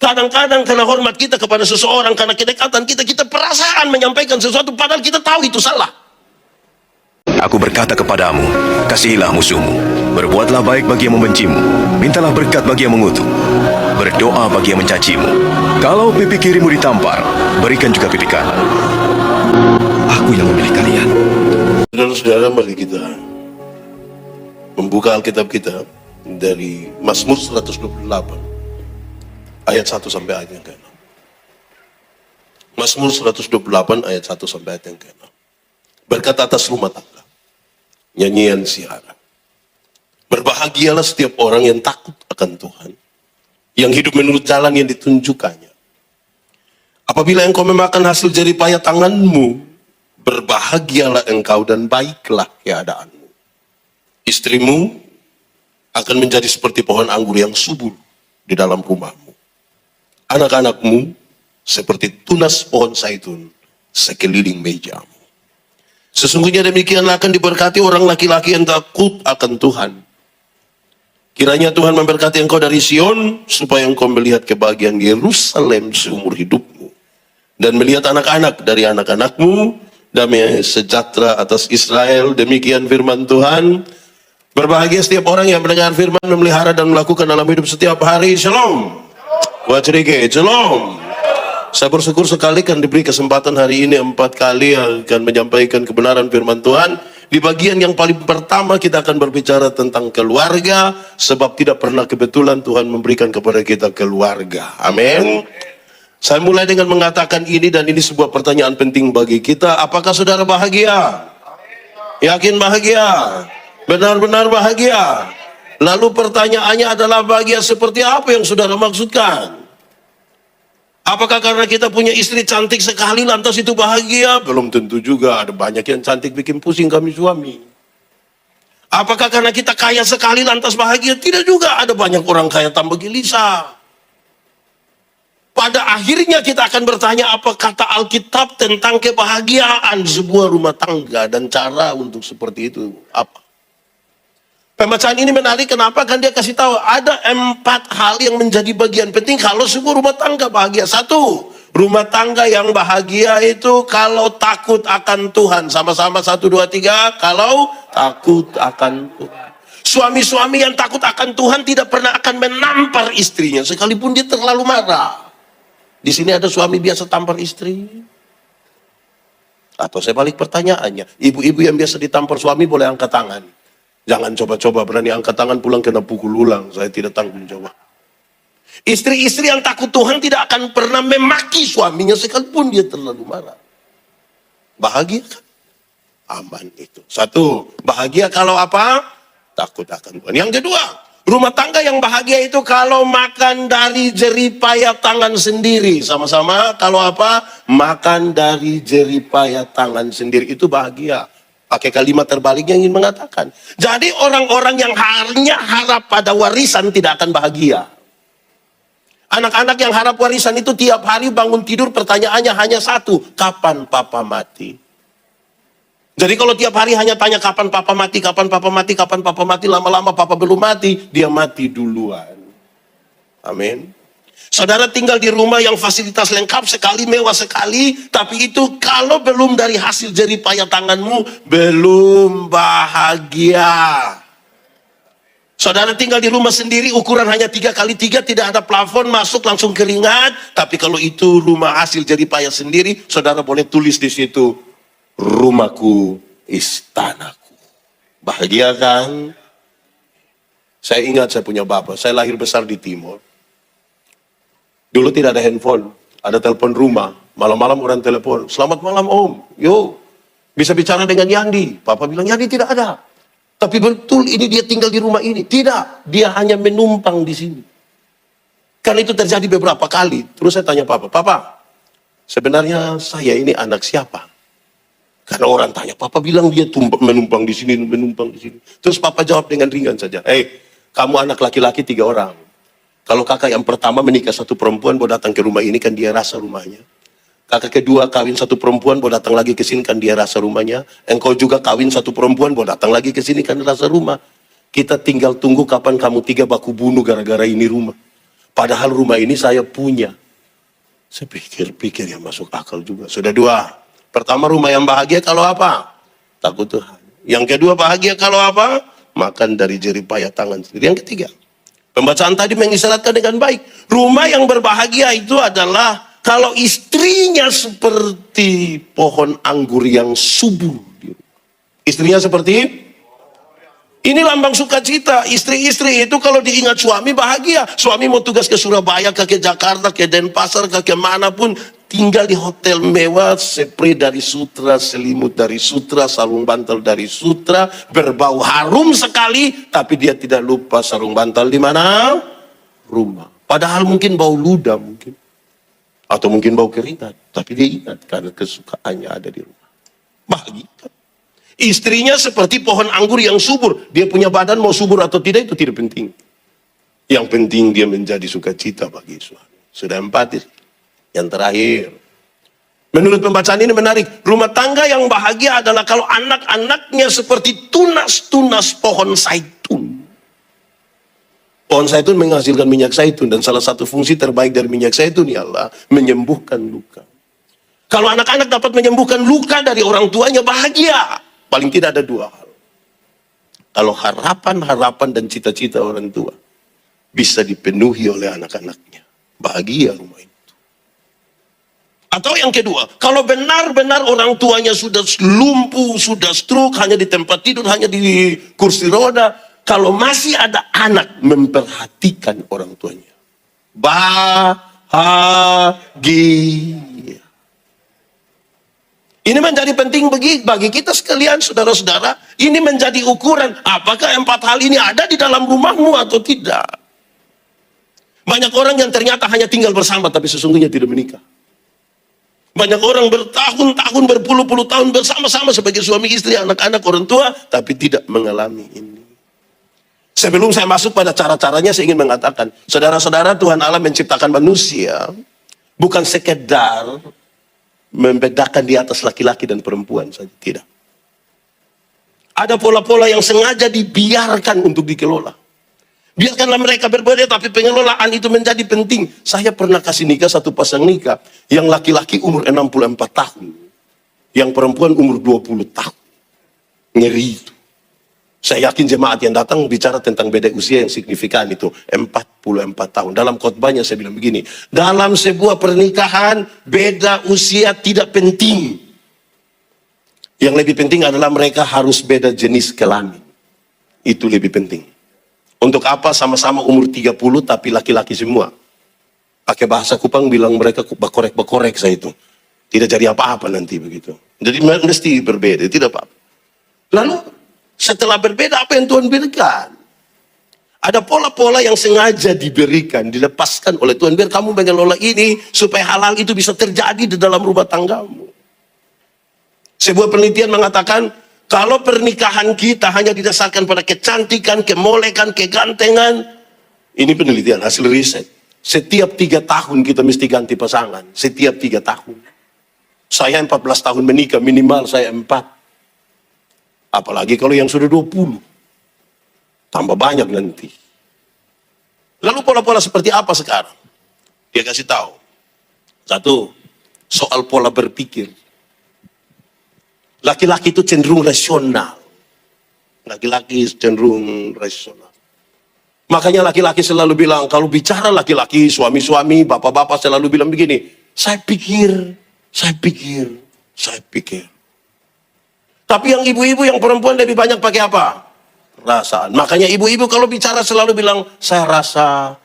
Kadang-kadang karena hormat kita kepada seseorang, karena kedekatan kita, kita perasaan menyampaikan sesuatu padahal kita tahu itu salah. Aku berkata kepadamu, kasihilah musuhmu, berbuatlah baik bagi yang membencimu, mintalah berkat bagi yang mengutuk, berdoa bagi yang mencacimu. Kalau pipi kirimu ditampar, berikan juga pipi kanan. Aku yang memilih kalian. Saudara-saudara, mari kita membuka Alkitab kita dari Mazmur 128 ayat 1 sampai ayat yang ke-6. Mazmur 128 ayat 1 sampai ayat yang ke-6. Berkat atas rumah tangga, nyanyian siara. Berbahagialah setiap orang yang takut akan Tuhan, yang hidup menurut jalan yang ditunjukkannya. Apabila engkau memakan hasil jerih payah tanganmu, berbahagialah engkau dan baiklah keadaanmu. Istrimu akan menjadi seperti pohon anggur yang subur di dalam rumahmu. Anak-anakmu seperti tunas pohon zaitun sekeliling mejamu. Sesungguhnya demikianlah akan diberkati orang laki-laki yang takut akan Tuhan. Kiranya Tuhan memberkati engkau dari Sion, supaya engkau melihat kebahagiaan Yerusalem seumur hidupmu, dan melihat anak-anak dari anak-anakmu, damai sejahtera atas Israel. Demikian firman Tuhan. Berbahagia setiap orang yang mendengar firman, memelihara dan melakukan dalam hidup setiap hari. Shalom. Wajrige, shalom. Saya bersyukur sekali kan diberi kesempatan hari ini 4 kali akan menyampaikan kebenaran firman Tuhan. Di bagian yang paling pertama kita akan berbicara tentang keluarga, sebab tidak pernah kebetulan Tuhan memberikan kepada kita keluarga. Amin. Saya mulai dengan mengatakan ini, dan ini sebuah pertanyaan penting bagi kita. Apakah saudara bahagia? Yakin bahagia? Benar-benar bahagia? Lalu pertanyaannya adalah, bahagia seperti apa yang saudara maksudkan? Apakah karena kita punya istri cantik sekali lantas itu bahagia? Belum tentu juga, ada banyak yang cantik bikin pusing kami suami. Apakah karena kita kaya sekali lantas bahagia? Tidak juga, ada banyak orang kaya tambah gelisah. Pada akhirnya kita akan bertanya, apa kata Alkitab tentang kebahagiaan sebuah rumah tangga, dan cara untuk seperti itu apa? Pembacaan ini menarik, kenapa? Kan dia kasih tahu ada 4 hal yang menjadi bagian penting kalau sebuah rumah tangga bahagia. 1, rumah tangga yang bahagia itu kalau takut akan Tuhan. Sama-sama 1, 2, 3. Kalau takut akan Tuhan. Suami-suami yang takut akan Tuhan tidak pernah akan menampar istrinya sekalipun dia terlalu marah. Di sini ada suami biasa tampar istri? Atau saya balik pertanyaannya, ibu-ibu yang biasa ditampar suami boleh angkat tangan. Jangan coba-coba berani angkat tangan pulang kena pukul ulang. Saya tidak tanggung jawab. Istri-istri yang takut Tuhan tidak akan pernah memaki suaminya sekalipun dia terlalu marah. Bahagia kan? Aman itu. 1, bahagia kalau apa? Takut akan Tuhan. Yang kedua, rumah tangga yang bahagia itu kalau makan dari jerih payah tangan sendiri. Sama-sama, kalau apa? Makan dari jerih payah tangan sendiri. Itu bahagia. Pakai kalimat terbalik yang ingin mengatakan. Jadi orang-orang yang hanya harap pada warisan tidak akan bahagia. Anak-anak yang harap warisan itu tiap hari bangun tidur pertanyaannya hanya 1, kapan papa mati? Jadi kalau tiap hari hanya tanya kapan papa mati, kapan papa mati, kapan papa mati, lama-lama papa belum mati, dia mati duluan. Amin. Saudara tinggal di rumah yang fasilitas lengkap sekali, mewah sekali, tapi itu kalau belum dari hasil jerih payah tanganmu, belum bahagia. Saudara tinggal di rumah sendiri, ukuran hanya 3x3, tidak ada plafon, masuk langsung keringat, tapi kalau itu rumah hasil jerih payah sendiri, saudara boleh tulis di situ, rumahku, istanaku. Bahagia kan? Saya ingat saya punya bapak, saya lahir besar di timur. Dulu tidak ada handphone, ada telepon rumah. Malam-malam orang telepon, selamat malam om, yo, bisa bicara dengan Yandi. Papa bilang, Yandi tidak ada. Tapi betul ini dia tinggal di rumah ini. Tidak, dia hanya menumpang di sini. Kan itu terjadi beberapa kali. Terus saya tanya papa, sebenarnya saya ini anak siapa? Karena orang tanya, papa bilang dia menumpang di sini, menumpang di sini. Terus papa jawab dengan ringan saja, kamu anak laki-laki 3 orang. Kalau kakak yang pertama menikah 1 perempuan, baru datang ke rumah ini kan dia rasa rumahnya. Kakak kedua kawin 1 perempuan, baru datang lagi ke sini kan dia rasa rumahnya. Engkau juga kawin 1 perempuan, baru datang lagi ke sini kan rasa rumah. Kita tinggal tunggu kapan kamu 3 baku bunuh gara-gara ini rumah. Padahal rumah ini saya punya. Saya pikir-pikir ya masuk akal juga. Sudah dua. Pertama, rumah yang bahagia kalau apa? Takut Tuhan. Yang kedua, bahagia kalau apa? Makan dari jeripaya tangan sendiri. Yang ketiga, pembacaan tadi mengisyaratkan dengan baik. Rumah yang berbahagia itu adalah kalau istrinya seperti pohon anggur yang subur. Istrinya seperti ini lambang sukacita. Istri-istri itu kalau diingat suami bahagia. Suami mau tugas ke Surabaya, ke Jakarta, ke Denpasar, ke manapun, tinggal di hotel mewah, spray dari Sutra, selimut dari Sutra, sarung bantal dari Sutra, berbau harum sekali, tapi dia tidak lupa sarung bantal di mana? Rumah. Padahal mungkin bau ludah mungkin. Atau mungkin bau keringat, tapi dia ingat karena kesukaannya ada di rumah. Bahagia. Istrinya seperti pohon anggur yang subur. Dia punya badan mau subur atau tidak itu tidak penting. Yang penting dia menjadi sukacita bagi suami. Sudah 4. Yang terakhir. Menurut pembacaan ini menarik. Rumah tangga yang bahagia adalah kalau anak-anaknya seperti tunas-tunas pohon zaitun. Pohon zaitun menghasilkan minyak zaitun. Dan salah satu fungsi terbaik dari minyak zaitun ialah menyembuhkan luka. Kalau anak-anak dapat menyembuhkan luka dari orang tuanya bahagia. Paling tidak ada 2 hal. Kalau harapan-harapan dan cita-cita orang tua bisa dipenuhi oleh anak-anaknya, bahagia rumah itu. Atau yang kedua, kalau benar-benar orang tuanya sudah lumpuh, sudah stroke, hanya di tempat tidur, hanya di kursi roda, kalau masih ada anak memperhatikan orang tuanya, bahagia. Ini menjadi penting bagi kita sekalian, saudara-saudara. Ini menjadi ukuran apakah 4 hal ini ada di dalam rumahmu atau tidak. Banyak orang yang ternyata hanya tinggal bersama tapi sesungguhnya tidak menikah. Banyak orang bertahun-tahun, berpuluh-puluh tahun bersama-sama sebagai suami istri, anak-anak, orang tua, tapi tidak mengalami ini. Sebelum saya masuk pada cara-caranya, saya ingin mengatakan, saudara-saudara, Tuhan Allah menciptakan manusia bukan sekedar membedakan di atas laki-laki dan perempuan saja, tidak. Ada pola-pola yang sengaja dibiarkan untuk dikelola. Biarkanlah mereka berbeda, tapi pengelolaan itu menjadi penting. Saya pernah kasih nikah satu pasang nikah, yang laki-laki umur 64 tahun, yang perempuan umur 20 tahun. Ngeri itu. Saya yakin jemaat yang datang bicara tentang beda usia yang signifikan itu. 44 tahun. Dalam khotbahnya saya bilang begini. Dalam sebuah pernikahan, beda usia tidak penting. Yang lebih penting adalah mereka harus beda jenis kelamin. Itu lebih penting. Untuk apa sama-sama umur 30 tapi laki-laki semua? Pakai bahasa Kupang bilang mereka bekorek-bekorek saya itu. Tidak jadi apa-apa nanti begitu. Jadi mesti berbeda, tidak apa-apa. Lalu setelah berbeda apa yang Tuhan berikan? Ada pola-pola yang sengaja diberikan, dilepaskan oleh Tuhan. Biar kamu mengelola ini, supaya hal-hal itu bisa terjadi di dalam rumah tanggamu. Sebuah penelitian mengatakan, kalau pernikahan kita hanya didasarkan pada kecantikan, kemolekan, kegantengan, ini penelitian, hasil riset. Setiap 3 tahun kita mesti ganti pasangan. Setiap 3 tahun. Saya 14 tahun menikah, minimal saya 4. Apalagi kalau yang sudah 20. Tambah banyak nanti. Lalu pola-pola seperti apa sekarang? Dia kasih tahu. 1, soal pola berpikir. Laki-laki itu cenderung rasional. Laki-laki cenderung rasional. Makanya laki-laki selalu bilang, kalau bicara laki-laki, suami-suami, bapak-bapak selalu bilang begini, saya pikir. Tapi yang ibu-ibu, yang perempuan lebih banyak pakai apa? Perasaan. Makanya ibu-ibu kalau bicara selalu bilang, saya rasa.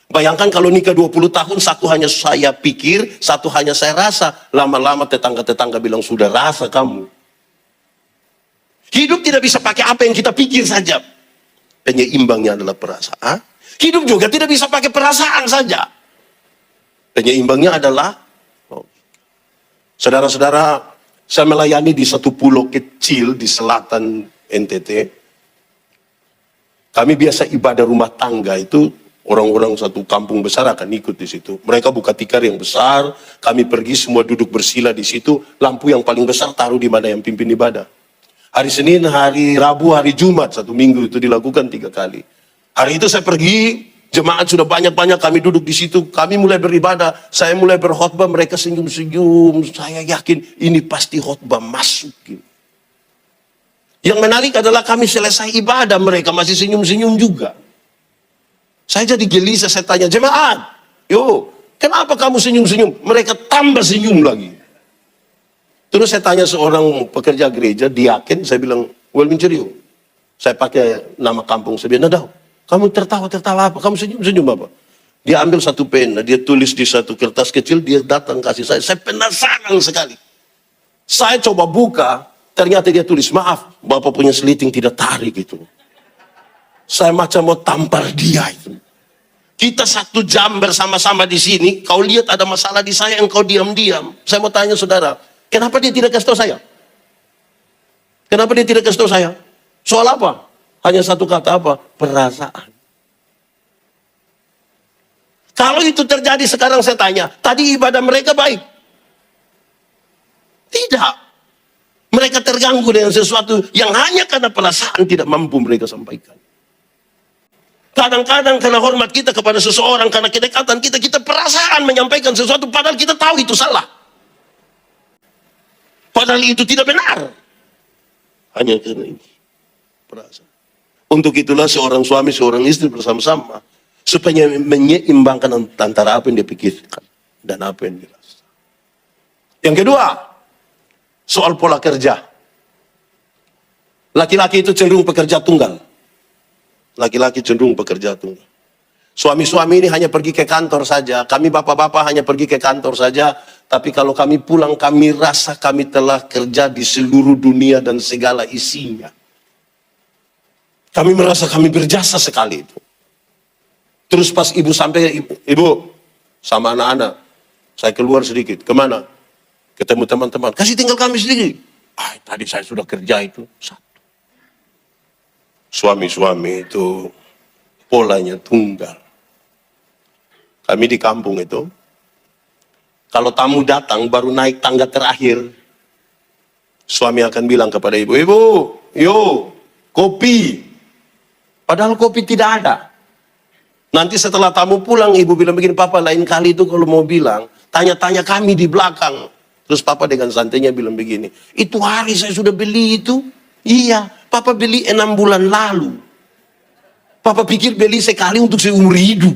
Bayangkan kalau nikah 20 tahun, satu hanya saya pikir, satu hanya saya rasa. Lama-lama tetangga-tetangga bilang, sudah rasa kamu. Hidup tidak bisa pakai apa yang kita pikir saja. Penyeimbangnya adalah perasaan. Hidup juga tidak bisa pakai perasaan saja. Penyeimbangnya adalah saudara-saudara, saya melayani di satu pulau kecil di selatan NTT. Kami biasa ibadah rumah tangga itu, orang-orang satu kampung besar akan ikut di situ. Mereka buka tikar yang besar, kami pergi semua duduk bersila di situ. Lampu yang paling besar taruh di mana yang pimpin ibadah. Hari Senin, hari Rabu, hari Jumat, 1 minggu itu dilakukan 3 kali. Hari itu saya pergi, jemaat sudah banyak-banyak, kami duduk di situ, kami mulai beribadah, saya mulai berkhotbah, mereka senyum-senyum, saya yakin ini pasti khotbah masuk. Yang menarik adalah kami selesai ibadah, mereka masih senyum-senyum juga. Saya jadi gelisah, saya tanya, jemaat, yo, kenapa kamu senyum-senyum? Mereka tambah senyum lagi. Terus saya tanya seorang pekerja gereja, diaken, saya bilang, well Mincerio, saya pakai nama kampung, saya bilang, Nadao, kamu tertawa apa? Kamu senyum-senyum apa? Dia ambil satu pena, dia tulis di satu kertas kecil, dia datang kasih saya penasaran sekali. Saya coba buka, ternyata dia tulis, maaf, Bapak punya seliting tidak tarik itu. Saya macam mau tampar dia itu. Kita 1 jam bersama-sama di sini, kau lihat ada masalah di saya, engkau diam-diam. Saya mau tanya saudara, kenapa dia tidak kasih tahu saya? Kenapa dia tidak kasih tahu saya? Soal apa? Hanya satu kata apa? Perasaan. Kalau itu terjadi sekarang saya tanya, tadi ibadah mereka baik? Tidak. Mereka terganggu dengan sesuatu yang hanya karena perasaan tidak mampu mereka sampaikan. Kadang-kadang karena hormat kita kepada seseorang, karena kedekatan kita, kita perasaan menyampaikan sesuatu padahal kita tahu itu salah. Padahal itu tidak benar. Hanya karena ini. Perasaan. Untuk itulah seorang suami, seorang istri bersama-sama supaya menyeimbangkan antara apa yang dia pikirkan dan apa yang dirasa. Yang kedua, soal pola kerja. Laki-laki itu cenderung pekerja tunggal. Laki-laki cenderung pekerja tunggal. Suami-suami ini hanya pergi ke kantor saja. Kami bapak-bapak hanya pergi ke kantor saja. Tapi kalau kami pulang, kami rasa kami telah kerja di seluruh dunia dan segala isinya. Kami merasa kami berjasa sekali itu. Terus pas ibu sampai, ibu sama anak-anak, saya keluar sedikit. Kemana? Ketemu teman-teman. Kasih tinggal kami sedikit. Tadi saya sudah kerja itu. Satu. Suami-suami itu polanya tunggal. Kami di kampung itu, kalau tamu datang baru naik tangga terakhir, suami akan bilang kepada ibu, ibu, yo, kopi. Padahal kopi tidak ada. Nanti setelah tamu pulang, ibu bilang begini, papa lain kali itu kalau mau bilang, tanya-tanya kami di belakang. Terus papa dengan santainya bilang begini, itu hari saya sudah beli itu. Iya, papa beli 6 bulan lalu. Papa pikir beli sekali untuk seumur hidup.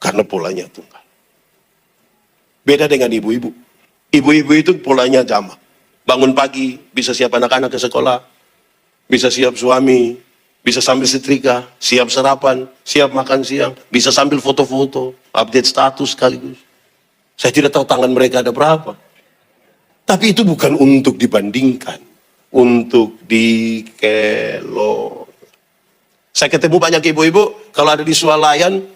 Karena polanya tunggal. Beda dengan ibu-ibu. Ibu-ibu itu polanya jamak. Bangun pagi, bisa siap anak-anak ke sekolah. Bisa siap suami. Bisa sambil setrika. Siap sarapan. Siap makan siang. Bisa sambil foto-foto. Update status sekaligus. Saya tidak tahu tangan mereka ada berapa. Tapi itu bukan untuk dibandingkan. Untuk dikelo. Saya ketemu banyak ibu-ibu. Kalau ada di swalayan.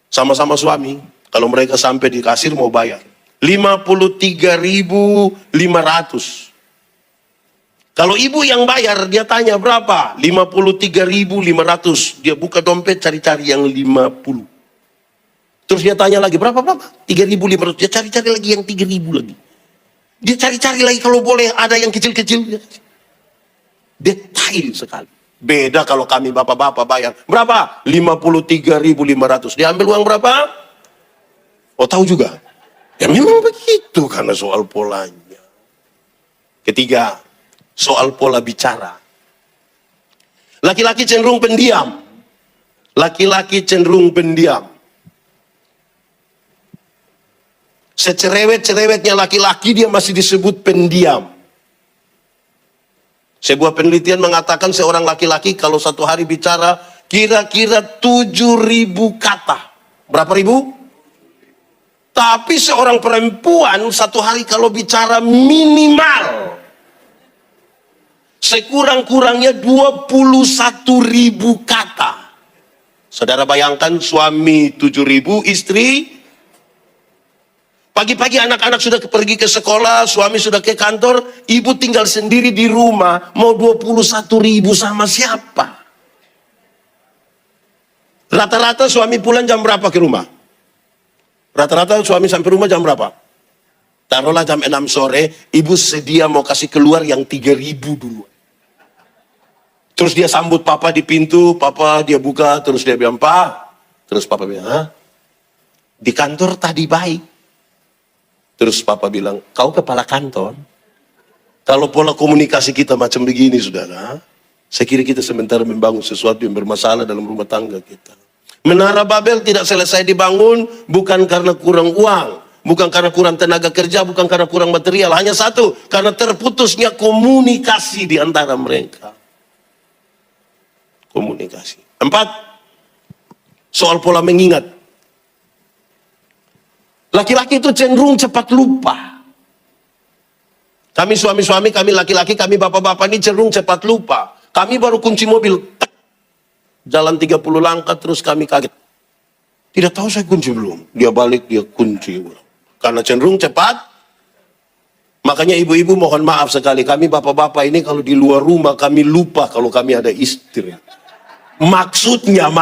Sama-sama suami. Kalau mereka sampai di kasir mau bayar. 53.500. Kalau ibu yang bayar, dia tanya berapa? 53.500. Dia buka dompet cari-cari yang 50. Terus dia tanya lagi, berapa? 3.500. Dia cari-cari lagi yang 3.000 lagi. Dia cari-cari lagi kalau boleh ada yang kecil-kecil. Detail sekali. Beda kalau kami bapak-bapak bayar. Berapa? 53.500. Dia ambil uang berapa? Oh tahu juga. Ya memang begitu karena soal polanya. Ketiga, soal pola bicara. Laki-laki cenderung pendiam. Laki-laki cenderung pendiam. Secerewet-cerewetnya laki-laki dia masih disebut pendiam. Sebuah penelitian mengatakan seorang laki-laki kalau satu hari bicara kira-kira 7.000 kata. Berapa ribu? Tapi seorang perempuan satu hari kalau bicara minimal sekurang-kurangnya 21.000 kata. Saudara bayangkan suami 7.000, istri pagi-pagi anak-anak sudah pergi ke sekolah, suami sudah ke kantor, ibu tinggal sendiri di rumah, mau 21.000 sama siapa? Rata-rata suami pulang jam berapa ke rumah? Rata-rata suami sampai rumah jam berapa? Taruhlah jam 6 sore, ibu sedia mau kasih keluar yang 3.000 dulu. Terus dia sambut papa di pintu, papa dia buka, terus dia bilang, "Pak." Terus papa bilang, "Hah? Di kantor tadi baik." Terus papa bilang, "Kau kepala kantor?" Kalau pola komunikasi kita macam begini, saudara, saya kira kita sementara membangun sesuatu yang bermasalah dalam rumah tangga kita. Menara Babel tidak selesai dibangun bukan karena kurang uang, bukan karena kurang tenaga kerja, bukan karena kurang material. Hanya satu, karena terputusnya komunikasi di antara mereka. Komunikasi. 4, soal pola mengingat. Laki-laki itu cenderung cepat lupa. Kami suami-suami, kami laki-laki, kami bapak-bapak ini cenderung cepat lupa. Kami baru kunci mobil, jalan 30 langkah terus kami kaget. Tidak tahu saya kunci belum. Dia balik, dia kunci ulang. Karena cenderung cepat. Makanya ibu-ibu mohon maaf sekali. Kami bapak-bapak ini kalau di luar rumah kami lupa kalau kami ada istri. Maksudnya,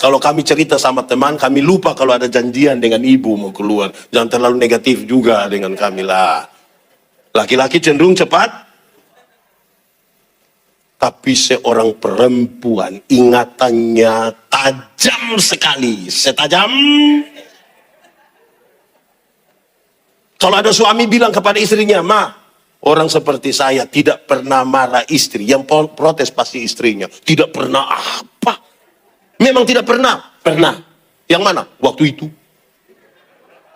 kalau kami cerita sama teman, kami lupa kalau ada janjian dengan ibu mau keluar. Jangan terlalu negatif juga dengan kami lah. Laki-laki cenderung cepat, tapi seorang perempuan ingatannya tajam sekali. Setajam. Kalau ada suami bilang kepada istrinya, "Ma, orang seperti saya tidak pernah marah istri." Yang protes pasti istrinya. Tidak pernah apa? Memang tidak pernah. Pernah. Yang mana? Waktu itu.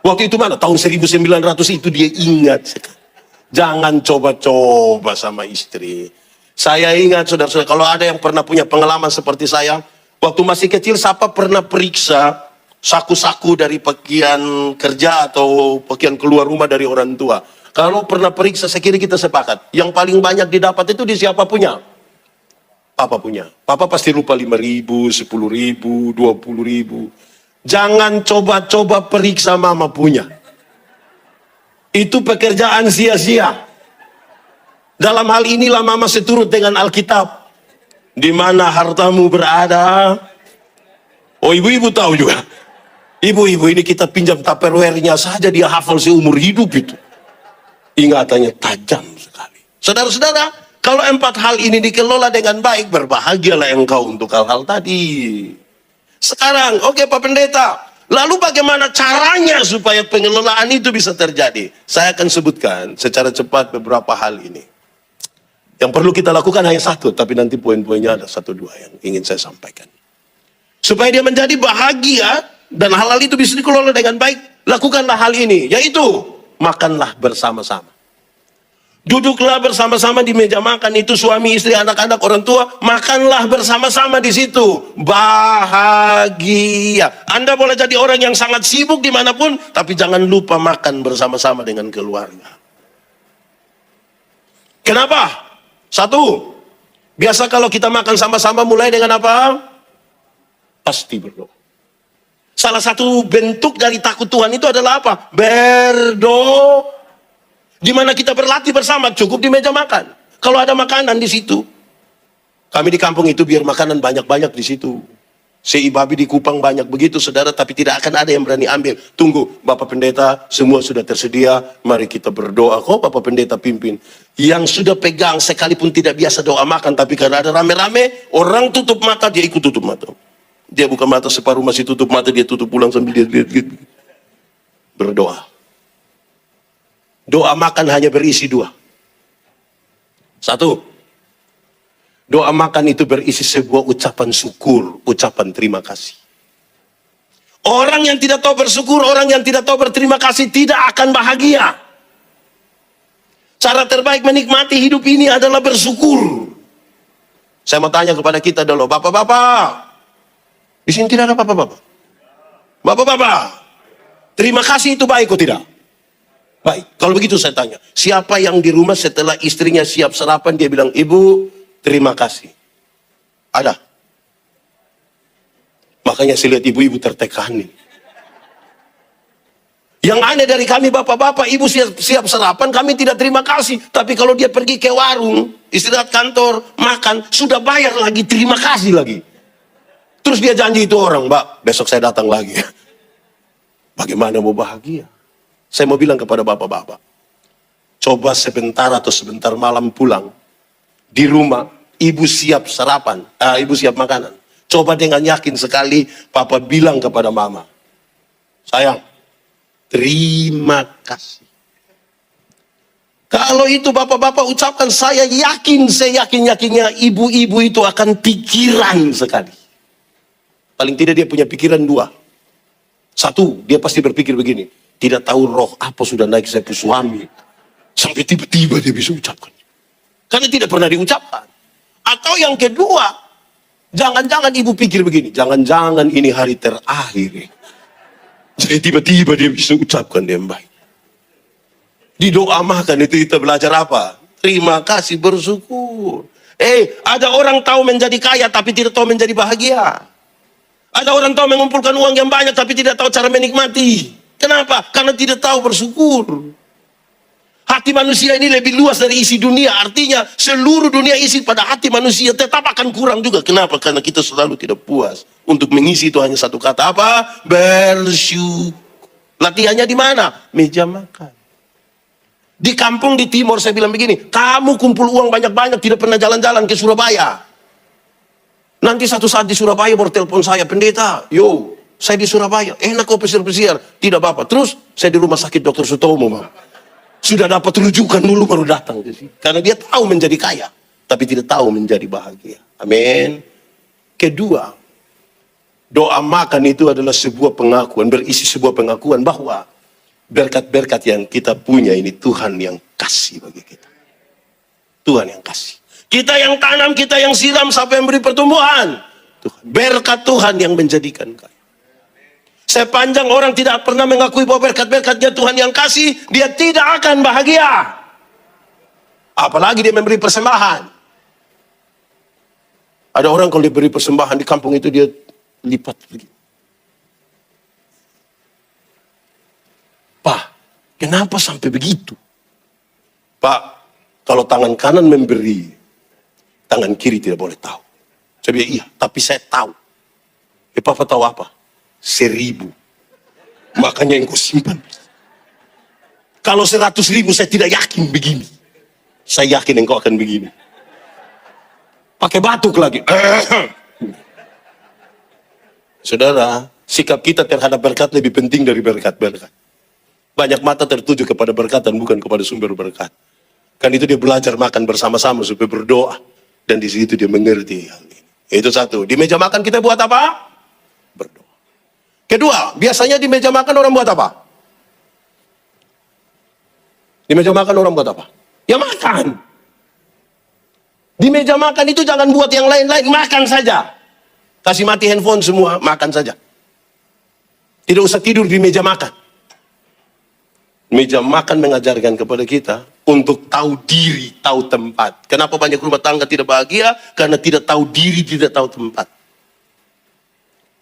Waktu itu mana? Tahun 1900 itu dia ingat sekali. Jangan coba-coba sama istri. Saya ingat, saudara-saudara, kalau ada yang pernah punya pengalaman seperti saya, waktu masih kecil, siapa pernah periksa saku-saku dari pakaian kerja atau pakaian keluar rumah dari orang tua? Kalau pernah periksa, saya kira kita sepakat. Yang paling banyak didapat itu di siapa punya? Papa punya. Papa pasti lupa 5.000, 10.000, 20.000. Jangan coba-coba periksa mama punya. Itu pekerjaan sia-sia. Dalam hal inilah mama seturut dengan Alkitab. Di mana hartamu berada. Oh, ibu-ibu tahu juga. Ibu-ibu ini kita pinjam Tupperware-nya saja, dia hafal seumur hidup itu. Ingatannya tajam sekali. Saudara-saudara, kalau 4 hal ini dikelola dengan baik, berbahagialah engkau untuk hal-hal tadi. Sekarang, oke Pak Pendeta, lalu bagaimana caranya supaya pengelolaan itu bisa terjadi? Saya akan sebutkan secara cepat beberapa hal ini. Yang perlu kita lakukan hanya satu, tapi nanti poin-poinnya ada 1-2 yang ingin saya sampaikan. Supaya dia menjadi bahagia, dan hal-hal itu bisa dikelola dengan baik, lakukanlah hal ini, yaitu makanlah bersama-sama. Duduklah bersama-sama di meja makan, itu suami, istri, anak-anak, orang tua, makanlah bersama-sama di situ. Bahagia. Anda boleh jadi orang yang sangat sibuk dimanapun, tapi jangan lupa makan bersama-sama dengan keluarga. Kenapa? 1, biasa kalau kita makan sama-sama mulai dengan apa? Pasti berdoa. Salah satu bentuk dari takut Tuhan itu adalah apa? Berdoa. Di mana kita berlatih bersama, cukup di meja makan. Kalau ada makanan di situ. Kami di kampung itu biar makanan banyak-banyak di situ. Babi di Kupang banyak begitu, saudara, tapi tidak akan ada yang berani ambil. Tunggu, Bapak Pendeta, semua sudah tersedia, mari kita berdoa. Kok Bapak Pendeta pimpin? Yang sudah pegang sekalipun tidak biasa doa makan, tapi karena ada rame-rame, orang tutup mata, dia ikut tutup mata. Dia buka mata separuh masih tutup mata, dia tutup pulang sambil dia lihat. Berdoa. Doa makan hanya berisi 2. 1. Doa makan itu berisi sebuah ucapan syukur, ucapan terima kasih. Orang yang tidak tahu bersyukur, orang yang tidak tahu berterima kasih tidak akan bahagia. Cara terbaik menikmati hidup ini adalah bersyukur. Saya mau tanya kepada kita dulu, bapak-bapak. Di sini tidak ada bapak-bapak. Bapak-bapak, terima kasih itu baik atau tidak? Baik. Kalau begitu saya tanya, siapa yang di rumah setelah istrinya siap sarapan, dia bilang, "Ibu, terima kasih"? Ada. Makanya saya lihat ibu-ibu tertekan nih. Yang aneh dari kami bapak-bapak, ibu siap sarapan, kami tidak terima kasih. Tapi kalau dia pergi ke warung, istirahat kantor, makan, sudah bayar lagi, terima kasih lagi. Terus dia janji itu orang, "Mbak, besok saya datang lagi." Bagaimana mau bahagia? Saya mau bilang kepada bapak-bapak, coba sebentar atau sebentar malam pulang, Di rumah, ibu siap sarapan, ibu siap makanan. Coba dengan yakin sekali, papa bilang kepada mama, sayang, terima kasih. Kalau itu bapak-bapak ucapkan, saya yakin-yakinnya ibu-ibu itu akan pikiran sekali. Paling tidak dia punya pikiran dua. Satu, dia pasti berpikir begini, tidak tahu roh apa sudah naik saya ke suami. Sampai tiba-tiba dia bisa ucapkan. Karena tidak pernah diucapkan. Atau yang kedua, jangan-jangan ibu pikir begini, jangan-jangan ini hari terakhir. Jadi tiba-tiba dia bisa ucapkan yang baik. Di doa makan itu kita belajar apa? Terima kasih, bersyukur. Ada orang tahu menjadi kaya tapi tidak tahu menjadi bahagia. Ada orang tahu mengumpulkan uang yang banyak tapi tidak tahu cara menikmati. Kenapa? Karena tidak tahu bersyukur. Hati manusia ini lebih luas dari isi dunia. Artinya seluruh dunia isi pada hati manusia tetap akan kurang juga. Kenapa? Karena kita selalu tidak puas. Untuk mengisi itu hanya satu kata apa? Bersyukur. Latihannya di mana? Meja makan. Di kampung di timur saya bilang begini, kamu kumpul uang banyak-banyak tidak pernah jalan-jalan ke Surabaya. Nanti satu saat di Surabaya baru telepon saya, pendeta, yo, saya di Surabaya, enak kok pesiar-pesiar, tidak apa-apa. Terus saya di rumah sakit Dr. Sutomo, sudah dapat rujukan dulu baru datang. Karena dia tahu menjadi kaya, tapi tidak tahu menjadi bahagia. Amin. Kedua, doa makan itu adalah sebuah pengakuan, berisi sebuah pengakuan bahwa berkat-berkat yang kita punya ini Tuhan yang kasih bagi kita. Tuhan yang kasih. Kita yang tanam, kita yang siram, siapa yang beri pertumbuhan? Tuhan. Berkat Tuhan yang menjadikan kaya. Sepanjang orang tidak pernah mengakui bahwa berkat-berkatnya Tuhan yang kasih, dia tidak akan bahagia. Apalagi dia memberi persembahan. Ada orang kalau diberi persembahan di kampung itu dia lipat begini. Pak, kenapa sampai begitu? Pak, kalau tangan kanan memberi, tangan kiri tidak boleh tahu. Saya bilang, iya, tapi saya tahu. Papa tahu apa? 1.000. Makanya yang kau simpan. Kalau 100.000 saya tidak yakin begini. Saya yakin engkau akan begini. Pakai batuk lagi. Saudara, sikap kita terhadap berkat lebih penting dari berkat-berkat. Banyak mata tertuju kepada berkat dan bukan kepada sumber berkat. Kan itu dia belajar makan bersama-sama supaya berdoa. Dan di situ dia mengerti hal ini. Itu satu. Di meja makan kita buat apa? Berdoa. Kedua, biasanya di meja makan orang buat apa? Di meja makan orang buat apa? Ya makan. Di meja makan itu jangan buat yang lain-lain, makan saja. Kasih mati handphone semua, makan saja. Tidak usah tidur di meja makan. Meja makan mengajarkan kepada kita untuk tahu diri, tahu tempat. Kenapa banyak rumah tangga tidak bahagia? Karena tidak tahu diri, tidak tahu tempat.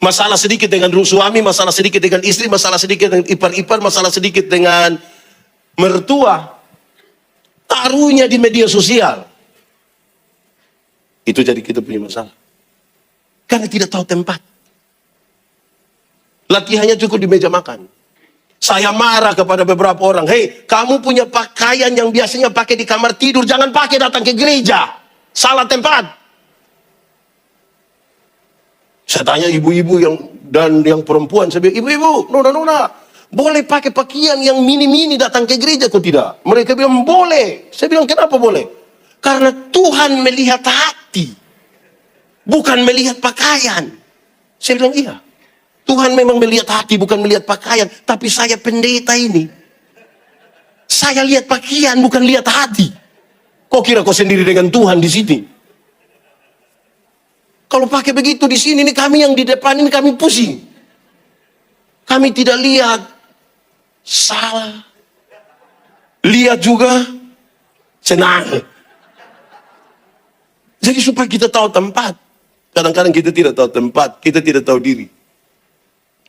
Masalah sedikit dengan suami, masalah sedikit dengan istri, masalah sedikit dengan ipar-ipar, masalah sedikit dengan mertua. Taruhnya di media sosial. Itu jadi kita punya masalah. Karena tidak tahu tempat. Latihannya cukup di meja makan. Saya marah kepada beberapa orang. Hei, kamu punya pakaian yang biasanya pakai di kamar tidur, jangan pakai datang ke gereja. Salah tempat. Saya tanya ibu-ibu dan yang perempuan, saya bilang, ibu-ibu, nona, boleh pakai pakaian yang mini-mini datang ke gereja kok tidak? Mereka bilang, boleh. Saya bilang, kenapa boleh? Karena Tuhan melihat hati, bukan melihat pakaian. Saya bilang, iya. Tuhan memang melihat hati, bukan melihat pakaian. Tapi saya pendeta ini, saya lihat pakaian, bukan lihat hati. Kok kira kau sendiri dengan Tuhan di sini? Kalau pakai begitu di sini, ini kami yang di depan ini kami pusing. Kami tidak lihat, salah. Lihat juga, senang. Jadi supaya kita tahu tempat. Kadang-kadang kita tidak tahu tempat, kita tidak tahu diri.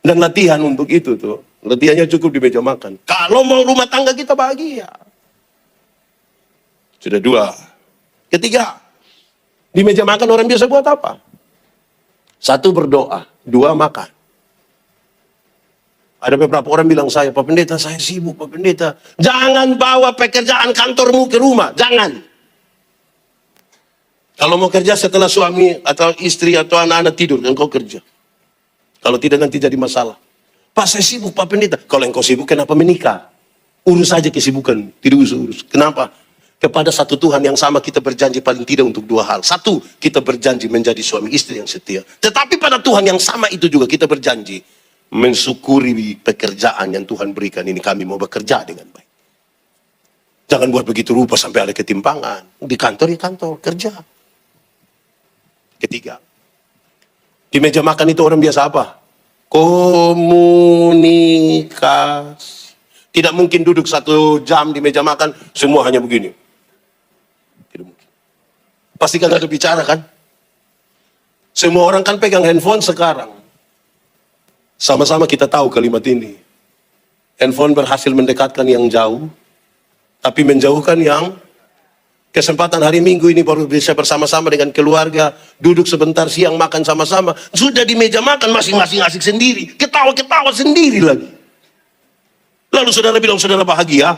Dan latihan untuk itu tuh. Latihannya cukup di meja makan. Kalau mau rumah tangga kita bahagia. Sudah 2. Ketiga. Di meja makan orang biasa buat apa? 1 berdoa. 2 makan. Ada beberapa orang bilang saya, Pak Pendeta saya sibuk Pak Pendeta. Jangan bawa pekerjaan kantormu ke rumah. Jangan. Kalau mau kerja setelah suami atau istri atau anak-anak tidur, engkau kerja. Kalau tidak nanti jadi masalah. Pak saya sibuk Pak Pendeta. Kalau engkau sibuk kenapa menikah? Urus saja kesibukan, tidak usah urus. Kenapa? Kepada satu Tuhan yang sama kita berjanji paling tidak untuk dua hal. Satu, kita berjanji menjadi suami istri yang setia. Tetapi pada Tuhan yang sama itu juga kita berjanji mensyukuri pekerjaan yang Tuhan berikan ini. Kami mau bekerja dengan baik. Jangan buat begitu rupa sampai ada ketimpangan. Di kantor ya kantor, kerja. Ketiga, di meja makan itu orang biasa apa? Komunikasi. Tidak mungkin duduk 1 jam di meja makan, semua hanya begini. Tidak mungkin. Pasti kan ada bicara kan? Semua orang kan pegang handphone sekarang. Sama-sama kita tahu kalimat ini. Handphone berhasil mendekatkan yang jauh, tapi menjauhkan yang kesempatan hari Minggu ini baru bisa bersama-sama dengan keluarga, duduk sebentar siang makan sama-sama. Sudah di meja makan masing-masing asik sendiri, ketawa-ketawa sendiri lagi. Lalu saudara bilang saudara bahagia?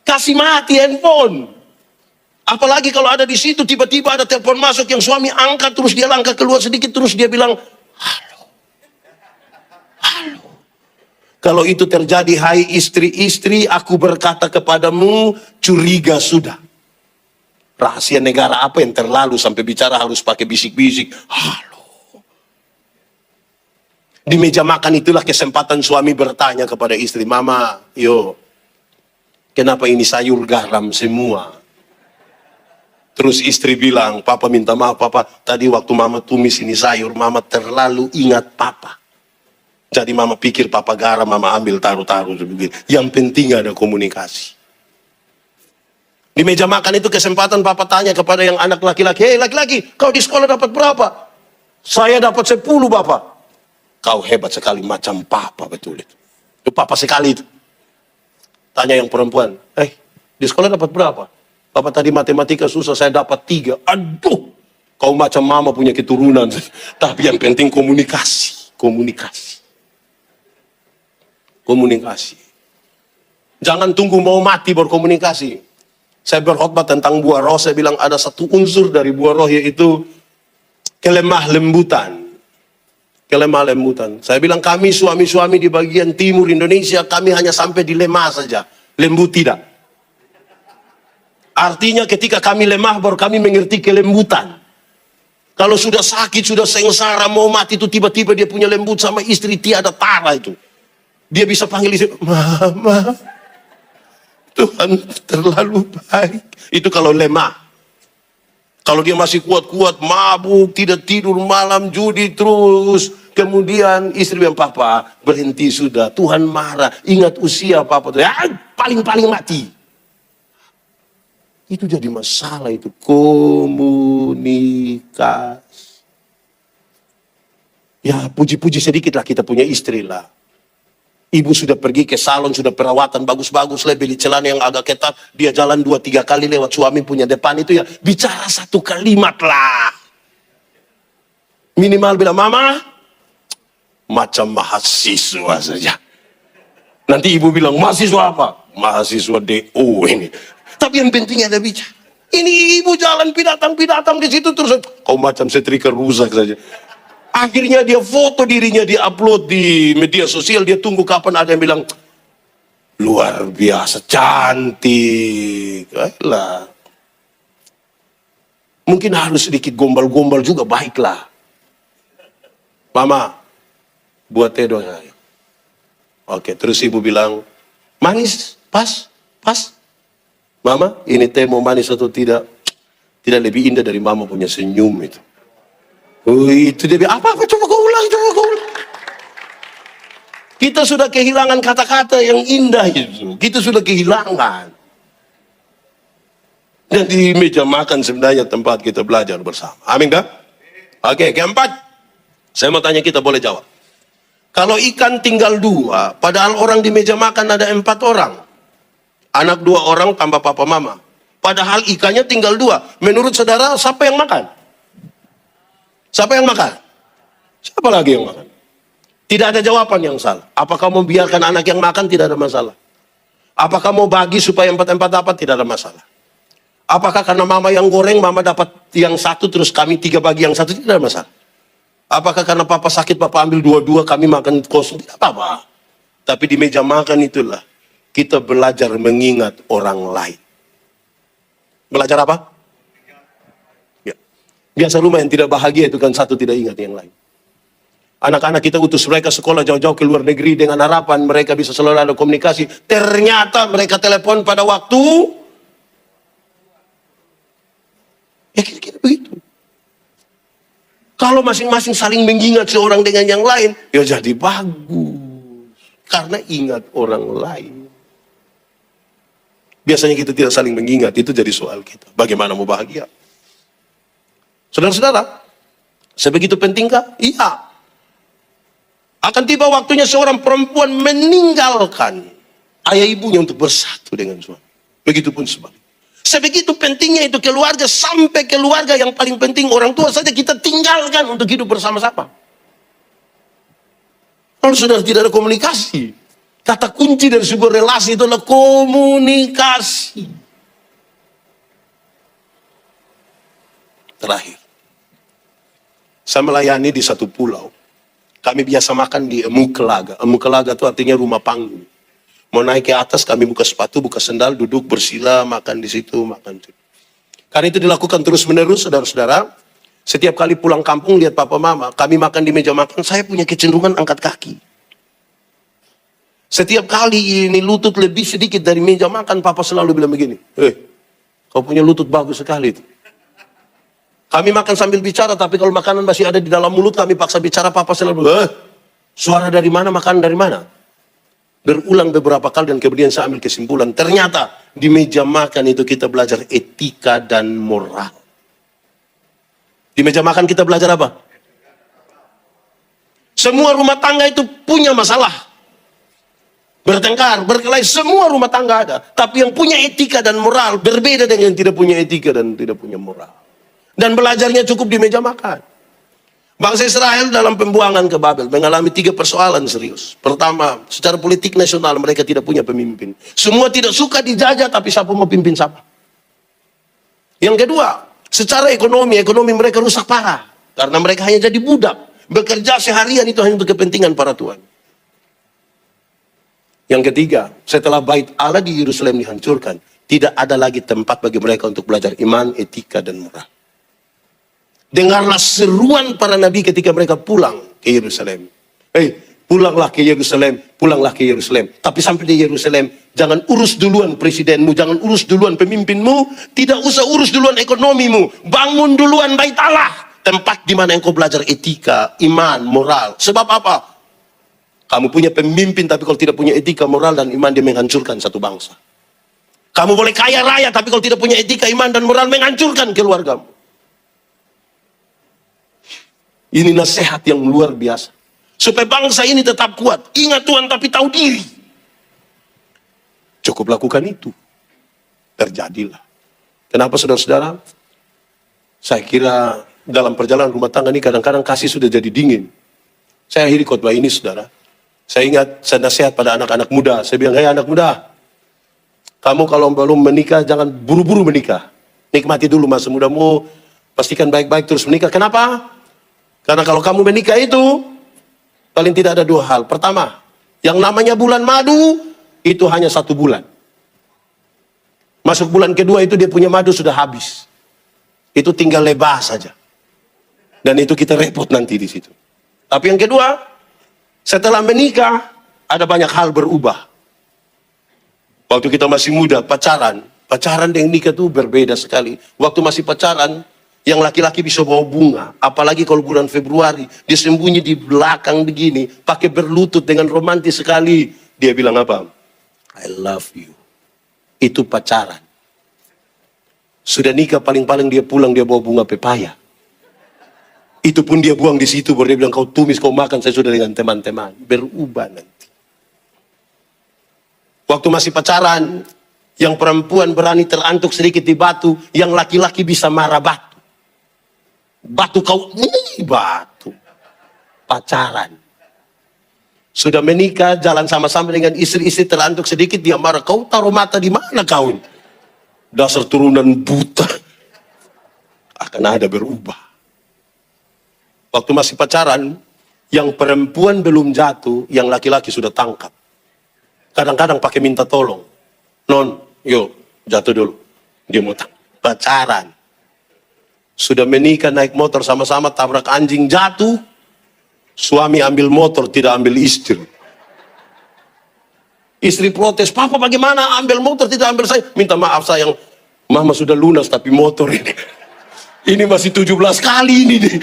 Kasih mati handphone. Apalagi kalau ada di situ tiba-tiba ada telepon masuk yang suami angkat terus dia langkah keluar sedikit terus dia bilang, halo. Halo. Kalau itu terjadi, hai istri-istri, aku berkata kepadamu, curiga sudah. Rahasia negara apa yang terlalu sampai bicara harus pakai bisik-bisik. Halo. Di meja makan itulah kesempatan suami bertanya kepada istri, Mama, yo, kenapa ini sayur garam semua? Terus istri bilang, Papa minta maaf, Papa, tadi waktu Mama tumis ini sayur, Mama terlalu ingat Papa. Jadi Mama pikir Papa garam, Mama ambil taruh-taruh begitu. Yang penting ada komunikasi. Di meja makan itu kesempatan Papa tanya kepada yang anak laki-laki, hei laki-laki, kau di sekolah dapat berapa? Saya dapat 10 Bapak. Kau hebat sekali macam Papa betul itu. Itu Papa sekali itu. Tanya yang perempuan, di sekolah dapat berapa? Papa tadi matematika susah, saya dapat 3. Aduh, kau macam Mama punya keturunan. Tapi yang penting komunikasi. Komunikasi. Komunikasi. Jangan tunggu mau mati berkomunikasi. Saya berkhotbah tentang buah roh, saya bilang ada satu unsur dari buah roh yaitu kelemah lembutan. Kelemah lembutan. Saya bilang kami suami-suami di bagian timur Indonesia, kami hanya sampai di lemah saja. Lembut tidak. Artinya ketika kami lemah baru kami mengerti kelembutan. Kalau sudah sakit, sudah sengsara, mau mati itu tiba-tiba dia punya lembut sama istri tiada tara itu. Dia bisa panggil istri, Mama, Tuhan terlalu baik. Itu kalau lemah. Kalau dia masih kuat-kuat, mabuk, tidak tidur malam, judi terus. Kemudian istri bilang, Papa, berhenti sudah. Tuhan marah. Ingat usia Papa. Paling-paling mati. Itu jadi masalah itu. Komunikasi. Ya, puji-puji sedikit lah kita punya istri lah. Ibu sudah pergi ke salon, sudah perawatan bagus-bagus, beli celana yang agak ketat. Dia jalan 2-3 kali lewat suami punya depan itu ya. Bicara 1 kalimat lah. Minimal bilang, Mama, macam mahasiswa saja. Nanti ibu bilang, mahasiswa apa? Mahasiswa DO ini. Tapi yang penting ada bicara. Ini ibu jalan pidatang-pidatang di situ terus. Kau macam setrika rusak saja. Akhirnya dia foto dirinya, dia upload di media sosial, dia tunggu kapan ada yang bilang, luar biasa, cantik. Ayolah. Mungkin harus sedikit gombal-gombal juga, baiklah. Mama, buat teh dong. Oke, terus ibu bilang, manis, pas. Mama, ini teh mau manis atau tidak? Tidak lebih indah dari Mama punya senyum itu. Itu dia bilang, apa coba kau ulang. Kita sudah kehilangan kata-kata yang indah itu. Kita sudah kehilangan. Dan di meja makan sebenarnya tempat kita belajar bersama. Amin kan? Oke, keempat. Saya mau tanya kita boleh jawab. Kalau ikan tinggal 2, padahal orang di meja makan ada 4 orang. Anak 2 orang tambah papa mama. Padahal ikannya tinggal 2. Menurut saudara siapa yang makan? Siapa yang makan? Siapa lagi yang makan? Tidak ada jawaban yang salah. Apakah mau biarkan anak yang makan? Tidak ada masalah. Apakah mau bagi supaya 4-4 dapat? Tidak ada masalah. Apakah karena mama yang goreng, mama dapat yang satu, terus kami 3 bagi yang satu, tidak ada masalah. Apakah karena papa sakit, papa ambil 2-2, kami makan kosong, tidak apa-apa. Tapi di meja makan itulah, kita belajar mengingat orang lain. Belajar apa? Ya. Biasa rumah yang tidak bahagia itu kan satu tidak ingat yang lain. Anak-anak kita utus mereka sekolah jauh-jauh ke luar negeri dengan harapan mereka bisa selalu ada komunikasi. Ternyata mereka telepon pada waktu. Ya kira-kira begitu. Kalau masing-masing saling mengingat seorang dengan yang lain, ya jadi bagus. Karena ingat orang lain. Biasanya kita tidak saling mengingat, itu jadi soal kita. Bagaimana mau bahagia? Saudara-saudara, sebegitu pentingkah? Iya. Akan tiba waktunya seorang perempuan meninggalkan ayah ibunya untuk bersatu dengan suami. Begitupun sebaliknya. Sebegitu pentingnya itu keluarga, sampai keluarga yang paling penting orang tua saja kita tinggalkan untuk hidup bersama-sama. Kalau sudah tidak ada komunikasi, kata kunci dari sebuah relasi itu adalah komunikasi. Terakhir, saya melayani di satu pulau. Kami biasa makan di Emukelaga. Emukelaga itu artinya rumah panggung. Mau naik ke atas, kami buka sepatu, buka sendal, duduk bersila, makan di situ, makan di situ. Karena itu dilakukan terus-menerus, saudara-saudara. Setiap kali pulang kampung, lihat papa mama, kami makan di meja makan, saya punya kecenderungan angkat kaki. Setiap kali ini lutut lebih sedikit dari meja makan, papa selalu bilang begini, kau punya lutut bagus sekali itu. Kami makan sambil bicara, tapi kalau makanan masih ada di dalam mulut, kami paksa bicara, papa selalu bilang, suara dari mana, makanan dari mana? Berulang beberapa kali dan kemudian saya ambil kesimpulan. Ternyata di meja makan itu kita belajar etika dan moral. Di meja makan kita belajar apa? Semua rumah tangga itu punya masalah. Bertengkar, berkelahi, semua rumah tangga ada. Tapi yang punya etika dan moral berbeda dengan yang tidak punya etika dan tidak punya moral. Dan belajarnya cukup di meja makan. Bangsa Israel dalam pembuangan ke Babel mengalami 3 persoalan serius. Pertama, secara politik nasional mereka tidak punya pemimpin. Semua tidak suka dijajah, tapi siapa mau pimpin siapa. Yang kedua, secara ekonomi mereka rusak parah. Karena mereka hanya jadi budak. Bekerja seharian itu hanya untuk kepentingan para tuan. Yang ketiga, setelah bait Allah di Yerusalem dihancurkan, tidak ada lagi tempat bagi mereka untuk belajar iman, etika, dan moral. Dengarlah seruan para nabi ketika mereka pulang ke Yerusalem. Pulanglah ke Yerusalem, pulanglah ke Yerusalem. Tapi sampai di Yerusalem, jangan urus duluan presidenmu, jangan urus duluan pemimpinmu, tidak usah urus duluan ekonomimu. Bangun duluan bait Allah, tempat di mana engkau belajar etika, iman, moral. Sebab apa? Kamu punya pemimpin, tapi kalau tidak punya etika, moral, dan iman, dia menghancurkan satu bangsa. Kamu boleh kaya raya, tapi kalau tidak punya etika, iman, dan moral, menghancurkan keluargamu. Ini nasihat yang luar biasa. Supaya bangsa ini tetap kuat. Ingat Tuhan tapi tahu diri. Cukup lakukan itu. Terjadilah. Kenapa saudara-saudara? Saya kira dalam perjalanan rumah tangga ini kadang-kadang kasih sudah jadi dingin. Saya akhiri khotbah ini saudara. Saya ingat, saya nasihat pada anak-anak muda. Saya bilang, anak muda, kamu kalau belum menikah jangan buru-buru menikah. Nikmati dulu masa mudamu. Pastikan baik-baik terus menikah. Kenapa? Karena kalau kamu menikah itu, paling tidak ada 2 hal. Pertama, yang namanya bulan madu, itu hanya 1 bulan. Masuk bulan kedua itu dia punya madu sudah habis. Itu tinggal lebah saja. Dan itu kita repot nanti di situ. Tapi yang kedua, setelah menikah, ada banyak hal berubah. Waktu kita masih muda, pacaran dengan nikah itu berbeda sekali. Waktu masih pacaran, yang laki-laki bisa bawa bunga, apalagi kalau bulan Februari, dia sembunyi di belakang begini, pakai berlutut dengan romantis sekali. Dia bilang apa? I love you. Itu pacaran. Sudah nikah paling-paling dia pulang, dia bawa bunga pepaya. Itu pun dia buang di situ, baru dia bilang, kau tumis, kau makan, saya sudah dengan teman-teman. Berubah nanti. Waktu masih pacaran, yang perempuan berani terantuk sedikit di batu, yang laki-laki bisa marah batu. Batu kau, ini batu. Pacaran. Sudah menikah, jalan sama-sama dengan istri-istri terantuk sedikit, dia marah. Kau taruh mata di mana kau? dasar turunan buta, akan ada berubah. Waktu masih pacaran, yang perempuan belum jatuh, yang laki-laki sudah tangkap. Kadang-kadang pakai minta tolong. Non, yuk jatuh dulu. Dia mau pacaran. Sudah menikah naik motor sama-sama tabrak anjing jatuh. Suami ambil motor, tidak ambil istri. Istri protes, papa bagaimana ambil motor tidak ambil saya? Minta maaf sayang, mama sudah lunas tapi motor ini. Ini masih 17 kali ini nih.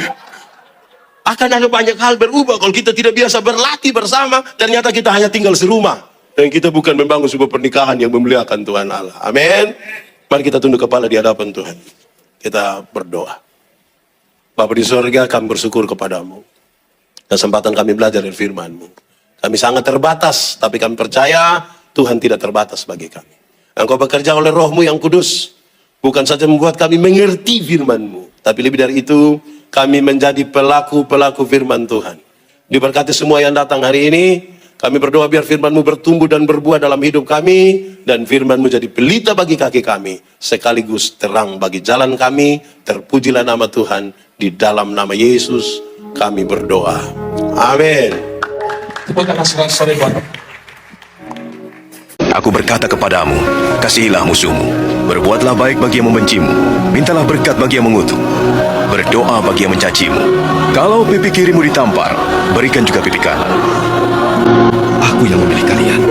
Akan ada banyak hal berubah kalau kita tidak biasa berlatih bersama. Ternyata kita hanya tinggal serumah. Dan kita bukan membangun sebuah pernikahan yang memuliakan Tuhan Allah. Amin. Mari kita tunduk kepala di hadapan Tuhan. Kita berdoa. Bapa di sorga, kami bersyukur kepadamu. Kesempatan kami belajar dari firman-Mu. Kami sangat terbatas, tapi kami percaya Tuhan tidak terbatas bagi kami. Engkau bekerja oleh Roh-Mu yang kudus. Bukan saja membuat kami mengerti firman-Mu. Tapi lebih dari itu, kami menjadi pelaku-pelaku firman Tuhan. Diberkati semua yang datang hari ini. Kami berdoa biar firman-Mu bertumbuh dan berbuah dalam hidup kami. Dan firman-Mu jadi pelita bagi kaki kami. Sekaligus terang bagi jalan kami. Terpujilah nama Tuhan. Di dalam nama Yesus kami berdoa. Amin. Aku berkata kepadamu, kasihilah musuhmu, berbuatlah baik bagi yang membencimu, mintalah berkat bagi yang mengutuk, berdoa bagi yang mencacimu. Kalau pipi kirimu ditampar, berikan juga pipi kanan. Aku yang memilih kalian.